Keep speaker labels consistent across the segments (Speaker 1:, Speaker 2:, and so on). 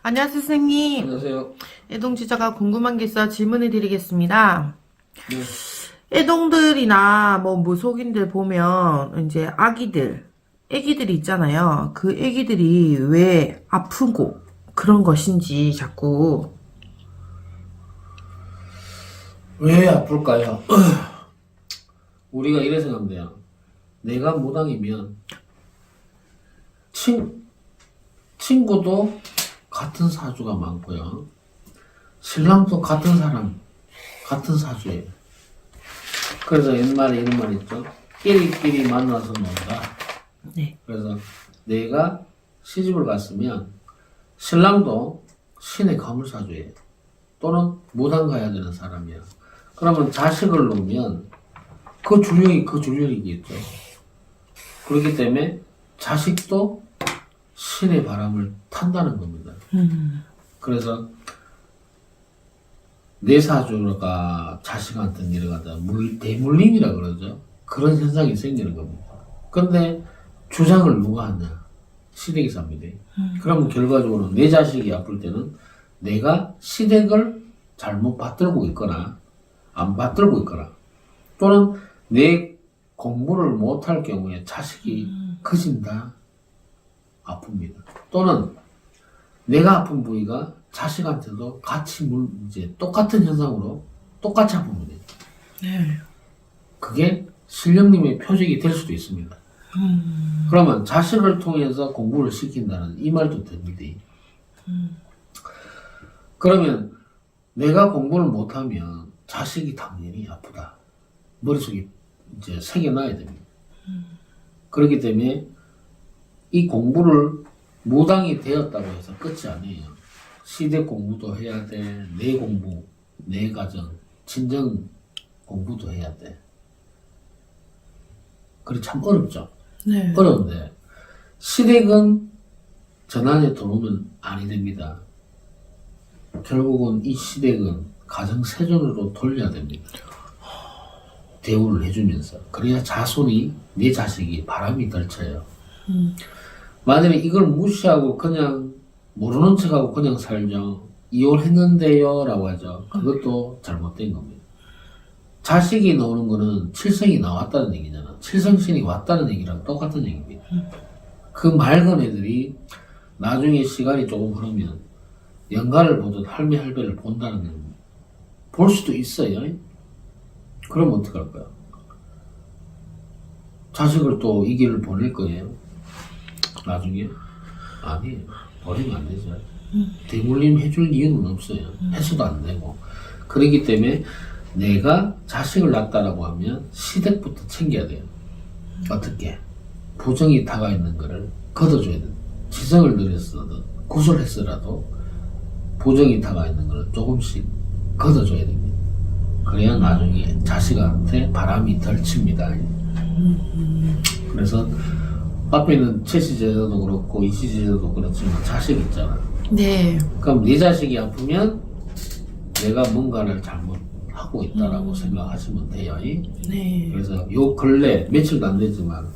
Speaker 1: 안녕하세요, 선생님.
Speaker 2: 안녕하세요.
Speaker 1: 애동지자가 궁금한 게 있어 질문을 드리겠습니다.
Speaker 2: 네.
Speaker 1: 애동들이나 뭐 무속인들 보면 이제 애기들이 있잖아요. 그 애기들이 왜 아프고 그런 것인지 자꾸.
Speaker 2: 왜 아플까요? 우리가 이래 생각하면 돼요. 내가 무당이면 친구도 같은 사주가 많고요. 신랑도 같은 사람, 같은 사주예요. 그래서 옛말에 이런 말 있죠. 끼리끼리 만나서 논다.
Speaker 1: 네.
Speaker 2: 그래서 내가 시집을 갔으면 신랑도 신의 가물사주예요. 또는 무당 가야 되는 사람이야. 그러면 자식을 놓으면 그 줄력이겠죠. 그렇기 때문에 자식도 신의 바람을 탄다는 겁니다. 그래서 내 사주가 자식한테 내려가다 대물림이라 그러죠. 그런 현상이 생기는 겁니다. 근데 주장을 누가 하냐? 시댁이 삽니다. 그러면 결과적으로 내 자식이 아플 때는 내가 시댁을 잘못 받들고 있거나 안 받들고 있거나 또는 내 공부를 못할 경우에 자식이 커진다. 아픕니다. 또는 내가 아픈 부위가 자식한테도 같이 이제 똑같은 현상으로 똑같이 아픕니다.
Speaker 1: 네.
Speaker 2: 그게 신령님의 표적이 될 수도 있습니다. 그러면 자식을 통해서 공부를 시킨다는 이 말도 됩니다. 그러면 내가 공부를 못하면 자식이 당연히 아프다. 머릿속에 이제 새겨놔야 됩니다. 그렇기 때문에 이 공부를 무당이 되었다고 해서 끝이 아니에요. 시댁 공부도 해야 돼. 내 공부, 내 가정, 친정 공부도 해야 돼. 그래 참 어렵죠.
Speaker 1: 네.
Speaker 2: 어려운데 시댁은 전환에 들어오면 아니 됩니다. 결국은 이 시댁은 가정 세존으로 돌려야 됩니다. 대우를 해주면서 그래야 자손이 내 자식이 바람이 덜 쳐요. 만약에 이걸 무시하고 그냥 모르는 척하고 그냥 살죠. 이혼했는데요 라고 하죠. 그것도 잘못된 겁니다. 자식이 나오는 거는 칠성이 나왔다는 얘기잖아. 칠성신이 왔다는 얘기랑 똑같은 얘기입니다. 그 맑은 애들이 나중에 시간이 조금 흐르면 연가를 보든 할매 할배를 본다는 겁니다. 볼 수도 있어요. 그럼 어떡할 거야? 자식을 또 이 길을 보낼 거예요? 나중에? 아니에요. 버리면 안 되죠. 대물림 해줄 이유는 없어요. 해서도 안 되고. 그렇기 때문에 내가 자식을 낳았다라고 하면 시댁부터 챙겨야 돼요. 어떻게? 부정이 다가 있는 거를 걷어줘야 돼요. 지성을 들였어도 구슬했어라도 부정이 다가 있는 거를 조금씩 걷어줘야 됩니다. 그래야 나중에 자식한테 바람이 덜 칩니다. 그래서 앞에는 최씨제자도 그렇고 이씨제자도 그렇지만 자식 있잖아.
Speaker 1: 네.
Speaker 2: 그럼 네 자식이 아프면 내가 뭔가를 잘못하고 있다라고 생각하시면 돼요.
Speaker 1: 네.
Speaker 2: 그래서 요 근래 며칠도 안 되지만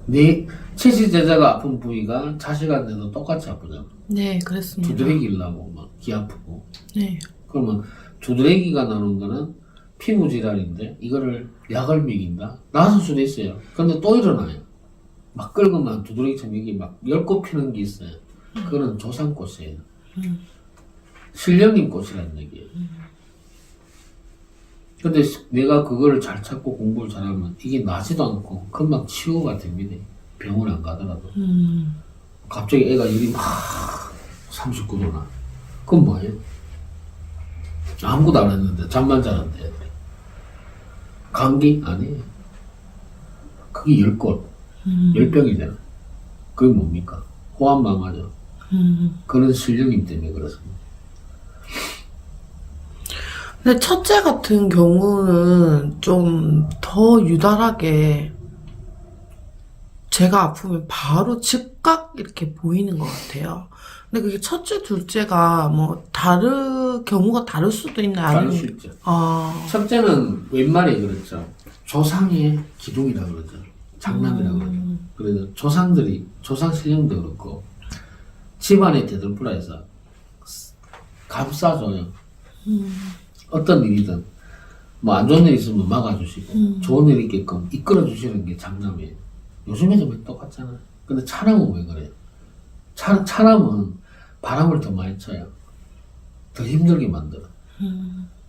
Speaker 2: 네 최씨제자가 아픈 부위가 자식한테도 똑같이 아프잖아.
Speaker 1: 네, 그랬습니다.
Speaker 2: 두드러기를 나고 막 귀 아프고.
Speaker 1: 네.
Speaker 2: 그러면 두드러기가 나는 거는 피부 질환인데 이거를 약을 먹인다? 나을 수도 있어요. 근데 또 일어나요. 막 끓으면 두드러기처럼 여기 막 열꽃 피는 게 있어요. 그거는 조상꽃이에요. 신령님 꽃이라는 얘기예요. 근데 내가 그거를 잘 찾고 공부를 잘하면 이게 나지도 않고 금방 치유가 됩니다. 병원 안 가더라도. 갑자기 애가 열이 막 39도나. 그건 뭐예요? 아무것도 안 했는데 잠만 자는데 감기? 아니에요. 그게 열꽃. 열병이잖아. 그게 뭡니까? 호환망하죠. 그런 신령님 때문에 그렇습니다.
Speaker 1: 근데 첫째 같은 경우는 좀 더 유달하게 제가 아프면 바로 즉각 이렇게 보이는 것 같아요. 근데 그게 첫째, 둘째가 뭐 경우가 다를 수도 있나요?
Speaker 2: 다를 수 있죠.
Speaker 1: 아,
Speaker 2: 첫째는 웬만히 그렇죠. 조상의 기둥이라 그러죠. 장남이라 그러죠. 그래서 조상 신령도 그렇고 집안의 대들보라에서 감싸줘요. 어떤 일이든 뭐 안 좋은 일 있으면 막아주시고 좋은 일 있게끔 이끌어주시는 게 장남이에요. 요즘에 좀 똑같잖아요. 근데 차남은 왜 그래요? 차남은 바람을 더 많이 쳐요. 더 힘들게 만들어.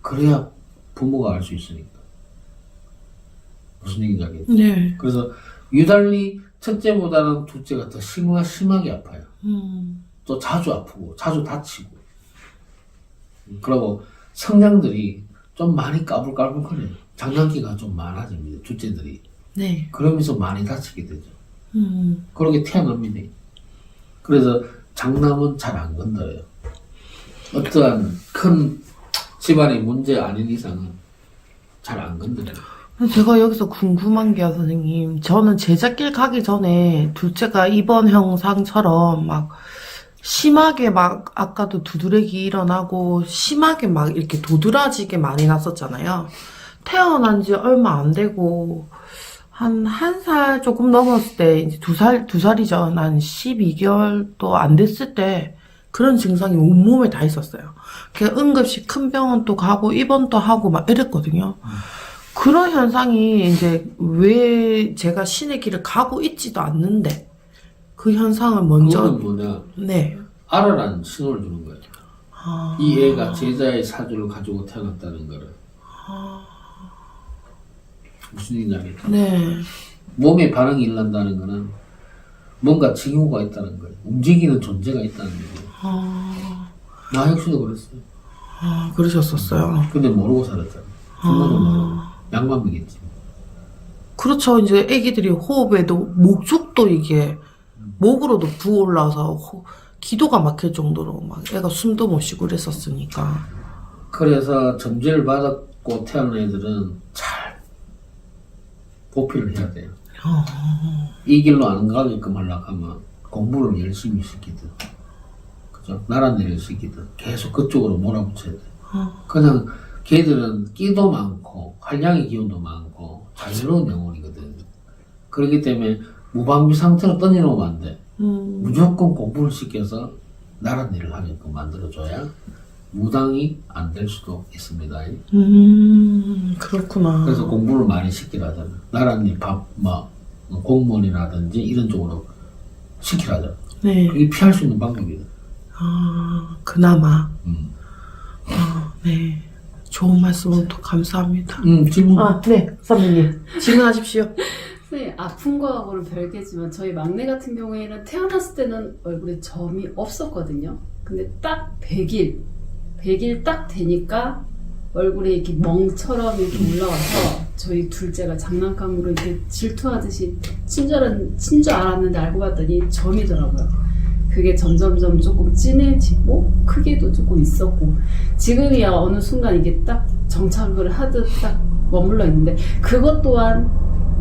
Speaker 2: 그래야 부모가 알 수 있으니까. 무슨 얘기인지 알겠죠?
Speaker 1: 네.
Speaker 2: 그래서 유달리 첫째보다는 둘째가 더 심하게 아파요. 또 자주 아프고 자주 다치고. 그리고 성장들이 좀 많이 까불까불거려요. 장난기가 좀 많아집니다. 둘째들이.
Speaker 1: 네.
Speaker 2: 그러면서 많이 다치게 되죠. 그렇게 태어납니다. 그래서 장남은 잘 안 건드려요. 어떠한 큰 집안의 문제 아닌 이상은 잘 안 건드려요.
Speaker 1: 제가 여기서 궁금한 게요, 선생님. 저는 제자길 가기 전에 둘째가 이번 형상처럼 막 심하게 막 아까도 두드러기 일어나고 심하게 막 이렇게 도드라지게 많이 났었잖아요. 태어난 지 얼마 안 되고 한 살 조금 넘었을 때 이제 두 살이죠. 난 12개월도 안 됐을 때 그런 증상이 온몸에 다 있었어요. 그냥 응급실 큰 병원 또 가고 입원도 하고 막 이랬거든요. 그런 현상이 이제 왜 제가 신의 길을 가고 있지도 않는데 그 현상을 먼저
Speaker 2: 그거는 뭐냐,
Speaker 1: 네.
Speaker 2: 알아라는 신호를 주는 거예요.
Speaker 1: 아,
Speaker 2: 이 애가 제자의 사주를 가지고 태어났다는 거를. 무슨 얘기인지 알겠죠?
Speaker 1: 네.
Speaker 2: 몸에 반응이 일어난다는 거는 뭔가 징후가 있다는 거예요. 움직이는 존재가 있다는 거예요. 나 역시도 그랬어요.
Speaker 1: 그러셨었어요.
Speaker 2: 근데 모르고 살았잖아. 정말로 모르고. 양반이겠지.
Speaker 1: 그렇죠. 이제 애기들이 호흡에도 목축도 이게 목으로도 부어올라서 기도가 막힐 정도로 막 애가 숨도 못 쉬고 그랬었으니까.
Speaker 2: 그래서 점지를 받았고 태어난 애들은 잘 보필을 해야 돼요. 이 길로 안 가게끔 하려고 하면 공부를 열심히 시키든, 그죠? 나란일을 시키든 계속 그쪽으로 몰아붙여야 돼. 그냥 걔들은 끼도 많고 활량의 기운도 많고 자유로운 영혼이거든. 그렇기 때문에 무방비 상태로 떠내놓으면 안 돼. 무조건 공부를 시켜서 나란일을 하게끔 만들어줘야 무당이 안 될 수도 있습니다.
Speaker 1: 그렇구나.
Speaker 2: 그래서 공부를 많이 시키라잖아. 나란일, 공무원이라든지 이런 쪽으로 시키라잖아.
Speaker 1: 네.
Speaker 2: 그게 피할 수 있는 방법이다.
Speaker 1: 그나마. 네. 좋은 말씀을 또 감사합니다.
Speaker 2: 질문.
Speaker 1: 네. 선배님. 질문하십시오.
Speaker 3: 선생님, 아픈 거하고는 별개지만 저희 막내 같은 경우에는 태어났을 때는 얼굴에 점이 없었거든요. 근데 딱 100일 딱 되니까 얼굴에 이렇게 멍처럼 이렇게 올라와서 저희 둘째가 장난감으로 이렇게 질투하듯이 친절 알았는데 알고 봤더니 점이더라고요. 그게 점점점 조금 진해지고 크기도 조금 있었고 지금이야 어느 순간 이게 딱 정착을 하듯 딱 머물러 있는데 그것 또한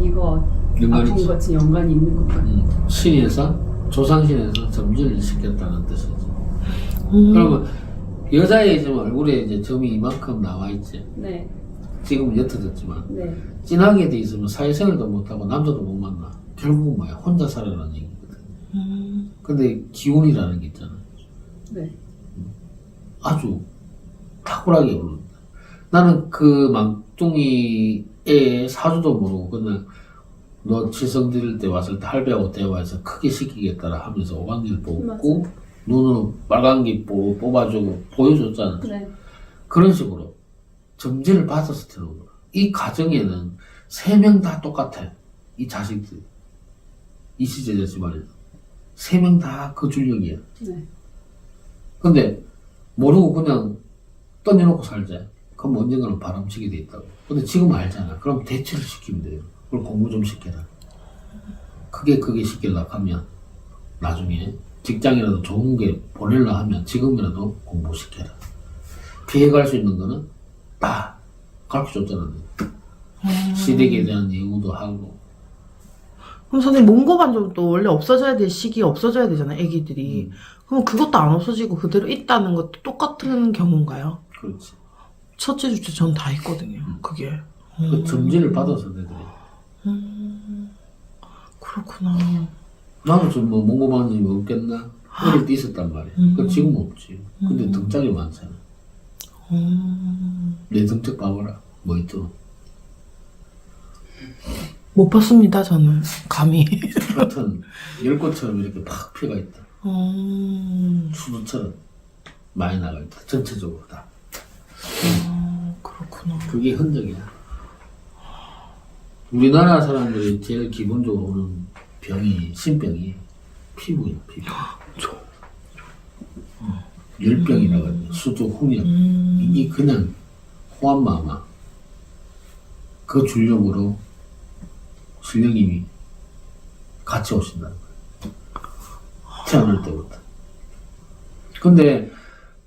Speaker 3: 이거
Speaker 2: 연관이
Speaker 3: 아픈
Speaker 2: 있지.
Speaker 3: 것이 연관이 있는 건가요?
Speaker 2: 신에서 조상신에서 점지를 시켰다는 뜻이지. 그러면 여자의 좀 얼굴에 이제 점이 이만큼 나와 있지.
Speaker 3: 네,
Speaker 2: 지금은 옅어졌지만
Speaker 3: 네,
Speaker 2: 진하게 돼 있으면 사회생활도 못하고 남자도 못 만나. 결국은 뭐야? 혼자 살아라는 얘기거든. 근데 기운이라는 게 있잖아.
Speaker 3: 네.
Speaker 2: 아주 탁월하게 오른다. 나는 그 망둥이 애 사주도 모르고 그냥 너 지성 드릴 때 왔을 때 할배하고 대화해서 크게 시키겠다라 하면서 오방기를 뽑고 눈으로 빨간기 뽑아주고 보여줬잖아.
Speaker 3: 네.
Speaker 2: 그런 식으로 점지를 받아서 들어오는 거야. 이 가정에는 3명 다 똑같아. 이 자식들. 이 시제자 집안에서. 3명 다 그 줄력이야.
Speaker 3: 네.
Speaker 2: 근데 모르고 그냥 던져놓고 살자. 그럼 언젠가는 바람치게 돼 있다고. 근데 지금 알잖아. 그럼 대처를 시키면 돼요. 그걸 공부 좀 시켜라. 크게 시키려고 하면 나중에 직장이라도 좋은 게 보내려고 하면 지금이라도 공부시켜라. 피해갈 수 있는 거는 다 가르쳐줬잖아. 시댁에 대한 예우도 하고.
Speaker 1: 그럼 선생님 몽고반점도 원래 없어져야 될 시기에 없어져야 되잖아요, 애기들이. 그럼 그것도 안 없어지고 그대로 있다는 것도 똑같은 경우인가요?
Speaker 2: 그렇지.
Speaker 1: 첫째, 둘째 전 다 있거든요, 그게.
Speaker 2: 그 점지를 받아서 내들이.
Speaker 1: 그렇구나.
Speaker 2: 나도 좀 뭐 몽고반점이 없겠나? 어릴 때 있었단 말이야. 그 지금 없지. 근데 등짝이 많잖아. 내 등짝 봐봐라. 뭐 있더라.
Speaker 1: 못 봤습니다, 저는. 감히.
Speaker 2: 같은 열꽃처럼 이렇게 팍 피가 있다. 수분처럼 많이 나가 있다. 전체적으로 다.
Speaker 1: 그렇구나.
Speaker 2: 그게 흔적이야. 우리나라 사람들이 제일 기본적으로 오는 병이, 신병이 피부야, 피부. 열병이라고 하죠. 수족 홍역. 이게 그냥 호암마마. 그 줄력으로 신령님이 같이 오신다는 거예요. 태어날 때부터. 근데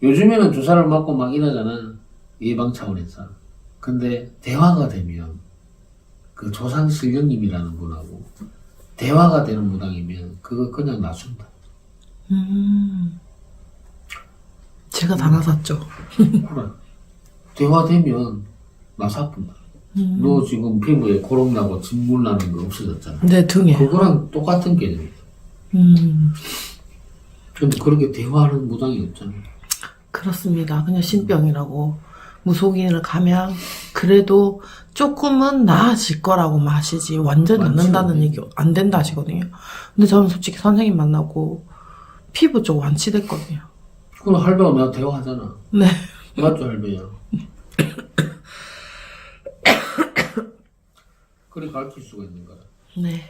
Speaker 2: 요즘에는 주사를 맞고 막 이러잖아. 예방 차원에서. 근데 대화가 되면 그 조상 신령님이라는 분하고 대화가 되는 무당이면 그거 그냥 놔준다.
Speaker 1: 제가 다 나섰죠.
Speaker 2: 그래. 대화되면 나서 아픈다. 너 지금 피부에 고름 나고 진물 나는 거 없어졌잖아.
Speaker 1: 네, 등에.
Speaker 2: 그거랑 똑같은 개념이야. 근데 그렇게 대화하는 무당이 없잖아.
Speaker 1: 그렇습니다. 그냥 신병이라고. 무속인을 가면 그래도 조금은 나아질 거라고 마시지 완전히 낫는다는 얘기 안 된다 하시거든요. 근데 저는 솔직히 선생님 만나고 피부 쪽 완치됐거든요.
Speaker 2: 그럼 할배가 내가 대화하잖아.
Speaker 1: 네.
Speaker 2: 맞죠, 할배야? 그래 가르칠 수가 있는 거야.
Speaker 1: 네.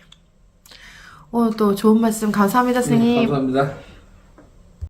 Speaker 1: 오늘 또 좋은 말씀 감사합니다, 선생님.
Speaker 2: 감사합니다.